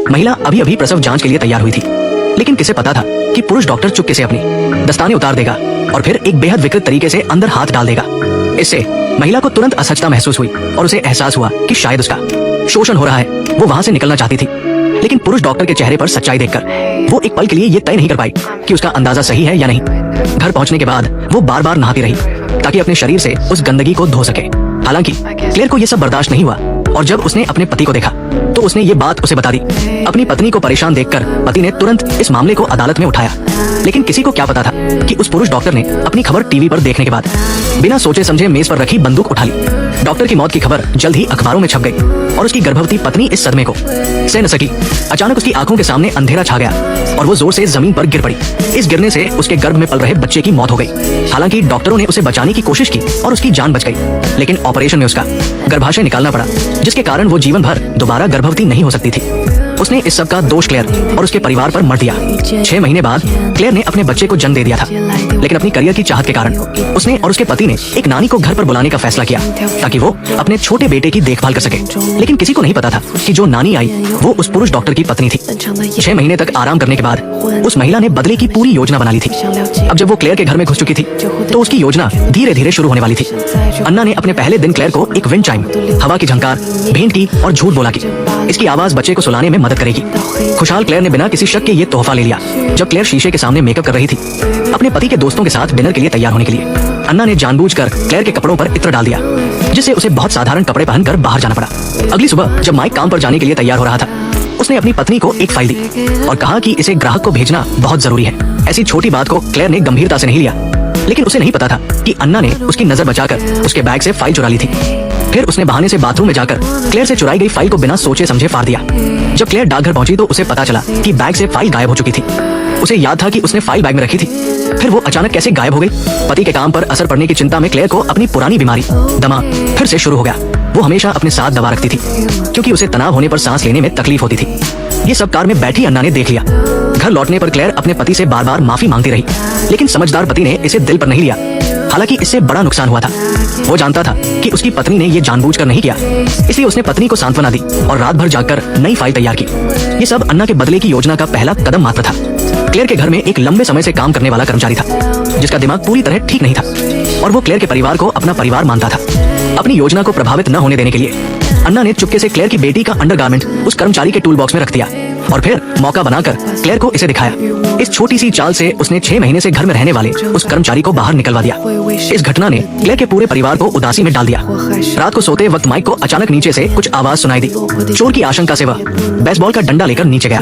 महिला अभी अभी प्रसव जांच के लिए तैयार हुई थी, लेकिन किसे पता था कि पुरुष डॉक्टर चुपके से अपनी दस्ताने उतार देगा और फिर एक बेहद विकृत तरीके से अंदर हाथ डाल देगा। इससे महिला को तुरंत असहजता महसूस हुई और उसे एहसास हुआ कि शायद उसका शोषण हो रहा है। वो वहां से निकलना चाहती थी, लेकिन पुरुष डॉक्टर के चेहरे पर सच्चाई देखकर वो एक पल के लिए ये तय नहीं कर पाई कि उसका अंदाजा सही है या नहीं। घर पहुंचने के बाद वो बार बार नहाती रही ताकि अपने शरीर से उस गंदगी को धो सके। हालांकि क्लेयर को यह सब बर्दाश्त नहीं हुआ और जब उसने अपने पति को देखा तो उसने ये बात उसे बता दी। अपनी पत्नी को परेशान देखकर पति ने तुरंत इस मामले को अदालत में उठाया, लेकिन किसी को क्या पता था कि उस पुरुष डॉक्टर ने अपनी खबर टीवी पर देखने के बाद बिना सोचे समझे मेज पर रखी बंदूक उठा ली। डॉक्टर की मौत की खबर जल्द ही अखबारों में छप गई और उसकी गर्भवती पत्नी इस सदमे को सह न सकी। अचानक उसकी आंखों के सामने अंधेरा छा गया और वो जोर से जमीन पर गिर पड़ी। इस गिरने से उसके गर्भ में पल रहे बच्चे की मौत हो गई। हालांकि डॉक्टरों ने उसे बचाने की कोशिश की और उसकी जान बच गई, लेकिन ऑपरेशन में उसका गर्भाशय निकालना पड़ा, जिसके कारण वो जीवन भर दोबारा गर्भवती नहीं हो सकती थी। उसने इस सब का दोष क्लेयर और उसके परिवार पर मढ़ दिया। 6 महीने बाद क्लेयर ने अपने बच्चे को जन्म दे दिया था, लेकिन अपनी करियर की चाहत के कारण उसने और उसके पति ने एक नानी को घर पर बुलाने का फैसला किया ताकि वो अपने छोटे बेटे की देखभाल कर सके। लेकिन किसी को नहीं पता था कि जो नानी आई वो उस पुरुष डॉक्टर की पत्नी थी। 6 महीने तक आराम करने के बाद उस महिला ने बदले की पूरी योजना बना ली थी। अब जब वो क्लेयर के घर में घुस चुकी थी तो उसकी योजना धीरे धीरे शुरू होने वाली थी। अन्ना ने अपने पहले दिन क्लेयर को एक विंड चाइम, हवा की झंकार भेंट की और झूठ बोला कि इसकी आवाज बच्चे को सुलाने में मदद करेगी। खुशहाल क्लेयर ने बिना किसी शक के ये तोहफा ले लिया। जब क्लेयर शीशे के सामने मेकअप कर रही थी अपने पति के दोस्तों के साथ डिनर के लिए तैयार होने के लिए, अन्ना ने जानबूझकर क्लेयर के कपड़ों पर इत्र डाल दिया, जिससे उसे बहुत साधारण कपड़े पहनकर बाहर जाना पड़ा। अगली सुबह जब माइक काम पर जाने के लिए तैयार हो रहा था, उसने अपनी पत्नी को एक फाइल दी और कहा कि इसे ग्राहक को भेजना बहुत जरूरी है। ऐसी छोटी बात को क्लेयर ने गंभीरता से नहीं लिया, लेकिन उसे नहीं पता था कि अन्ना ने उसकी नजर बचाकर उसके बैग से फाइल चुरा ली थी। फिर उसने बहाने से बाथरूम में जाकर क्लेयर से चुराई गई फाइल को बिना सोचे समझे फाड़ दिया। जब क्लेयर डाकघर पहुंची तो उसे पता चला कि बैग से फाइल गायब हो चुकी थी। उसे याद था कि उसने फाइल बैग में रखी थी, फिर वो अचानक कैसे गायब हो गई। पति के काम पर असर पड़ने की चिंता में क्लेयर को अपनी पुरानी बीमारी दमा फिर से शुरू हो गया। वो हमेशा अपने साथ दवा रखती थी क्योंकि उसे तनाव होने पर सांस लेने में तकलीफ होती थी। ये सब कार में बैठी अन्ना ने देख लिया। घर लौटने पर क्लेयर अपने पति से बार बार माफी मांगती रही, लेकिन समझदार पति ने इसे दिल पर नहीं लिया। हालांकि इससे बड़ा नुकसान हुआ था। वो जानता था कि उसकी पत्नी ने ये जानबूझकर नहीं किया, इसलिए उसने पत्नी को सांत्वना दी और रात भर जागकर नई फाइल तैयार की। ये सब अन्ना के बदले की योजना का पहला कदम मात्र था। क्लेयर के घर में एक लंबे समय से काम करने वाला कर्मचारी था, जिसका दिमाग पूरी तरह ठीक नहीं था और वो क्लेयर के परिवार को अपना परिवार मानता था। अपनी योजना को प्रभावित न होने देने के लिए अन्ना ने चुपके से क्लेयर की बेटी का अंडरगारमेंट उस कर्मचारी के टूल बॉक्स में रख दिया और फिर मौका बनाकर क्लेयर को इसे दिखाया। इस छोटी सी चाल से उसने 6 महीने से घर में रहने वाले उस कर्मचारी को बाहर निकलवा दिया। इस घटना ने क्लेयर के पूरे परिवार को उदासी में डाल दिया। रात को सोते वक्त माइक को अचानक नीचे से कुछ आवाज सुनाई दी। चोर की आशंका से वह बेसबॉल का डंडा लेकर नीचे गया।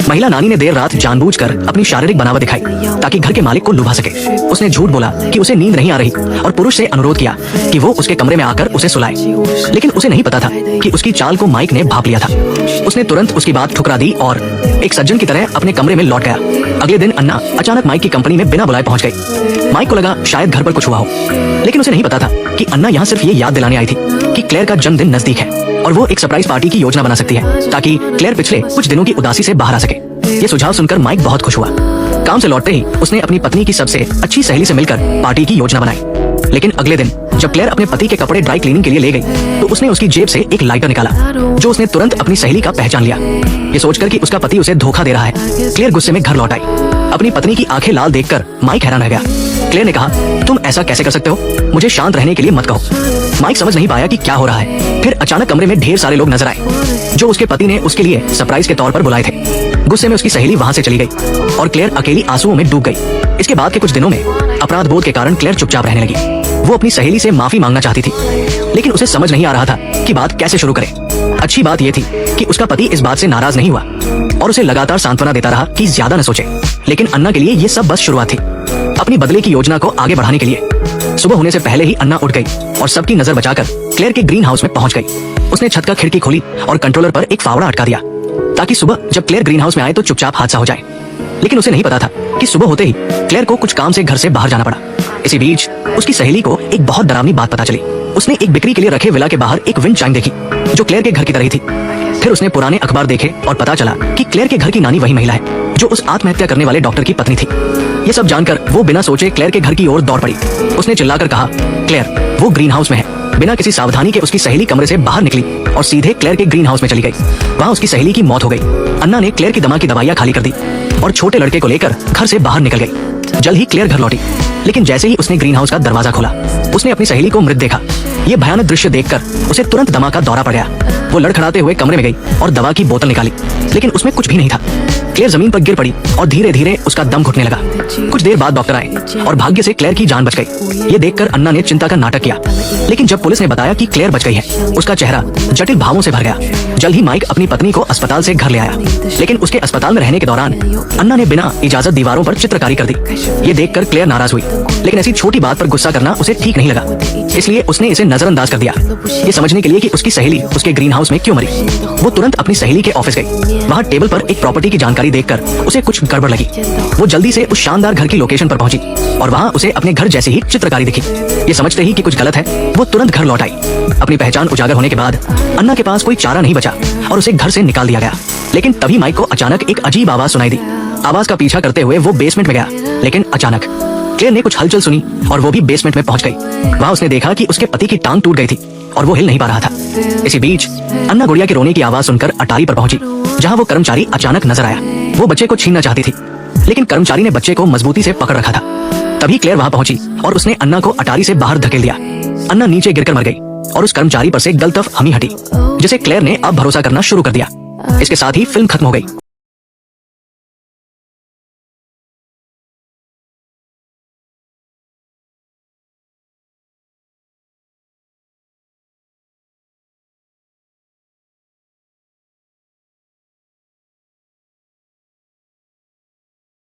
महिला नानी ने देर रात जानबूझकर अपनी शारीरिक बनावट दिखाई ताकि घर के मालिक को लुभा सके। उसने झूठ बोला कि उसे नींद नहीं आ रही और पुरुष से अनुरोध किया कि वो उसके कमरे में आकर उसे सुलाए, लेकिन उसे नहीं पता था कि उसकी चाल को माइक ने भांप लिया था। उसने तुरंत उसकी बात ठुकरा दी और एक सज्जन की तरह अपने कमरे में लौट गया। अगले दिन अन्ना अचानक माइक की कंपनी में बिना बुलाए पहुंच गई। माइक को लगा शायद घर पर कुछ हुआ हो, लेकिन उसे नहीं पता था कि अन्ना यहाँ सिर्फ ये याद दिलाने आई थी कि क्लेयर का जन्मदिन नजदीक है और वो एक सरप्राइज पार्टी की योजना बना सकती है ताकि क्लेयर पिछले कुछ दिनों की उदासी से बाहर आ सके। ये सुझाव सुनकर माइक बहुत खुश हुआ। काम से लौटते ही उसने अपनी पत्नी की सबसे अच्छी सहेली से मिलकर पार्टी की योजना बनाई। लेकिन अगले दिन जब क्लेयर अपने पति के कपड़े ड्राई क्लीनिंग के लिए ले गई तो उसने उसकी जेब से एक लाइटर निकाला, जो उसने तुरंत अपनी सहेली का पहचान लिया। ये सोचकर कि उसका पति उसे धोखा दे रहा है, क्लेयर गुस्से में घर लौट आई। अपनी पत्नी की आंखें लाल देखकर माइक हैरान रह गया। क्लेयर ने कहा, तुम ऐसा कैसे कर सकते हो? मुझे शांत रहने के लिए मत कहो। माइक समझ नहीं पाया कि क्या हो रहा है। फिर अचानक कमरे में ढेर सारे लोग नजर आए, जो उसके पति ने उसके लिए सरप्राइज के तौर पर बुलाए थे। गुस्से में उसकी सहेली वहां से चली गई और क्लेयर अकेली आंसुओं में डूब गई। इसके बाद के कुछ दिनों में अपराध बोध के कारण क्लेयर चुपचाप रहने लगी। वो अपनी सहेली से माफी मांगना चाहती थी, लेकिन उसे समझ नहीं आ रहा था कि बात कैसे शुरू करे। अच्छी बात यह थी कि उसका पति इस बात से नाराज नहीं हुआ और उसे लगातार सांत्वना देता रहा कि ज्यादा न सोचे। लेकिन अन्ना के लिए ये सब बस शुरुआत थी। अपनी बदले की योजना को आगे बढ़ाने के लिए सुबह होने से पहले ही अन्ना उठ गई और सबकी नजर बचाकर क्लेयर के ग्रीन हाउस में पहुंच गई। उसने छत का खिड़की खोली और कंट्रोलर पर एक फावड़ा अटका दिया ताकि सुबह जब क्लेयर ग्रीन हाउस में आए तो चुपचाप हादसा हो जाए। लेकिन उसे नहीं पता था कि सुबह होते ही क्लेयर को कुछ काम से घर से बाहर जाना पड़ा। इसी बीच उसकी सहेली को एक बहुत डरावनी बात पता चली। उसने एक बिक्री के लिए रखे विला के बाहर एक विंड चाइम देखी जो क्लेयर के घर की तरह थी। फिर उसने पुराने अखबार देखे और पता चला कि क्लेयर के घर की नानी वही महिला है जो उस आत्महत्या करने वाले डॉक्टर की पत्नी थी। ये सब जानकर वो बिना सोचे क्लेयर के घर की ओर दौड़ पड़ी। उसने चिल्लाकर कहा, क्लेयर, वो ग्रीन हाउस में है, बिना किसी सावधानी के उसकी सहेली कमरे से बाहर निकली और सीधे क्लेयर के ग्रीन हाउस में चली गई। वहाँ उसकी सहेली की मौत हो गई। अन्ना ने क्लेयर की दमा की दवाइयाँ खाली कर दी और छोटे लड़के को लेकर घर से बाहर निकल गई। जल्द ही क्लेयर घर लौटी, लेकिन जैसे ही उसने ग्रीन हाउस का दरवाजा खोला, उसने अपनी सहेली को मृत देखा। ये भयानक दृश्य देखकर उसे तुरंत दमा का दौरा पड़ गया। वो लड़खड़ाते हुए कमरे में गई और दवा की बोतल निकाली, लेकिन उसमें कुछ भी नहीं था। क्लेयर जमीन पर गिर पड़ी और धीरे धीरे उसका दम घुटने लगा। कुछ देर बाद डॉक्टर आए और भाग्य से क्लेयर की जान बच गई। ये देखकर अन्ना ने चिंता का नाटक किया, लेकिन जब पुलिस ने बताया कि क्लेयर बच गई है, उसका चेहरा जटिल भावों से भर गया। जल्द ही माइक अपनी पत्नी को अस्पताल से घर ले आया, लेकिन उसके अस्पताल में रहने के दौरान अन्ना ने बिना इजाजत दीवारों पर चित्रकारी कर दी। ये देखकर क्लेयर नाराज हुई, लेकिन ऐसी छोटी बात पर गुस्सा करना उसे ठीक नहीं लगा, इसलिए उसने इसे नजरअंदाज कर दिया। ये समझने के लिए कि उसकी सहेली उसके ग्रीन हाउस में क्यों मरी, वो तुरंत अपनी सहेली के ऑफिस गई। वहाँ टेबल पर एक प्रॉपर्टी की जानकारी देखकर उसे कुछ गड़बड़ लगी। वो जल्दी से उस शानदार घर की लोकेशन पर पहुंची और वहाँ उसे अपने घर जैसी ही चित्रकारी दिखी। ये समझते ही कि कुछ गलत है, वो तुरंत घर लौट आई। अपनी पहचान उजागर होने के बाद अन्ना के पास कोई चारा नहीं बचा और उसे घर से निकाल दिया गया। लेकिन तभी माइक को अचानक एक अजीब आवाज सुनाई दी। आवाज का पीछा करते हुए वो बेसमेंट में गया, लेकिन अचानक क्लेयर ने कुछ हलचल सुनी और वो भी बेसमेंट में पहुंच गई। वहाँ उसने देखा कि उसके पति की टांग टूट गई थी और वो हिल नहीं पा रहा था। इसी बीच अन्ना गुड़िया के रोने की आवाज सुनकर अटारी पर पहुंची, जहाँ वो कर्मचारी अचानक नजर आया। वो बच्चे को छीनना चाहती थी, लेकिन कर्मचारी ने बच्चे को मजबूती से पकड़ रखा था। तभी क्लेयर वहाँ पहुंची और उसने अन्ना को अटारी से बाहर धकेल दिया। अन्ना नीचे गिरकर मर गई और उस कर्मचारी पर से गलतफ हमी हटी, जिसे क्लेयर ने अब भरोसा करना शुरू कर दिया। इसके साथ ही फिल्म खत्म हो गई।